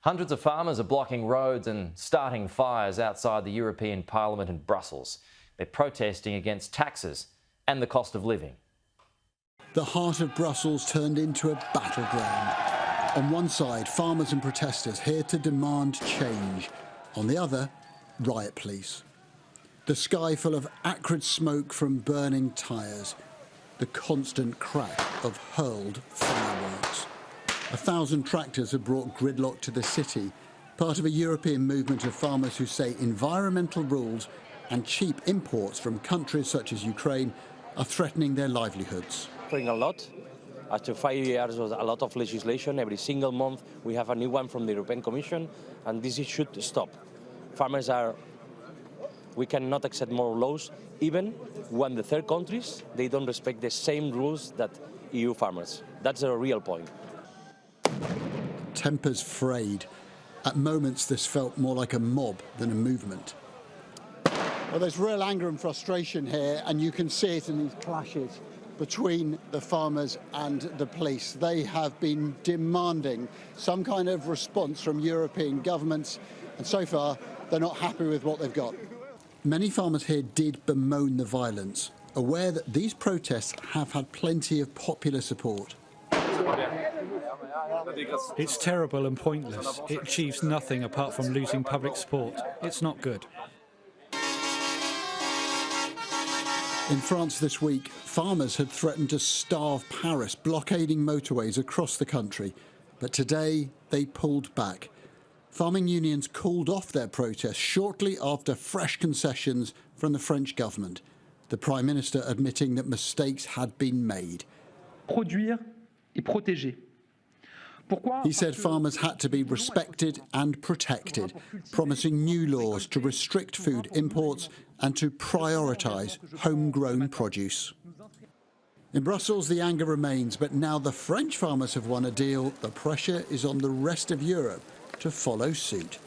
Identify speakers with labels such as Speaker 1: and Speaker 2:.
Speaker 1: Hundreds of farmers are blocking roads and starting fires outside the European Parliament in Brussels. They're protesting against taxes and the cost of living.
Speaker 2: The heart of Brussels turned into a battleground. On one side, farmers and protesters here to demand change. On the other, riot police. The sky full of acrid smoke from burning tyres. The constant crack of hurled fireworks. 1,000 tractors have brought gridlock to the city, part of a European movement of farmers who say environmental rules and cheap imports from countries such as Ukraine are threatening their livelihoods.
Speaker 3: A lot. After 5 years, was a lot of legislation. Every single month we have a new one from the European Commission, and this should stop. Farmers we cannot accept more laws, even when the third countries, they don't respect the same rules that EU farmers. That's the real point.
Speaker 2: Tempers frayed. At moments, this felt more like a mob than a movement. Well, there's real anger and frustration here, and you can see it in these clashes between the farmers and the police. They have been demanding some kind of response from European governments, and so far, they're not happy with what they've got. Many farmers here did bemoan the violence, aware that these protests have had plenty of popular support.
Speaker 4: It's terrible and pointless. It achieves nothing apart from losing public support. It's not good.
Speaker 2: In France this week, farmers had threatened to starve Paris, blockading motorways across the country. But today, they pulled back. Farming unions called off their protests shortly after fresh concessions from the French government. The Prime Minister admitting that mistakes had been made.
Speaker 5: Produire et protéger.
Speaker 2: He said farmers had to be respected and protected, promising new laws to restrict food imports and to prioritise homegrown produce. In Brussels, the anger remains, but now the French farmers have won a deal, the pressure is on the rest of Europe to follow suit.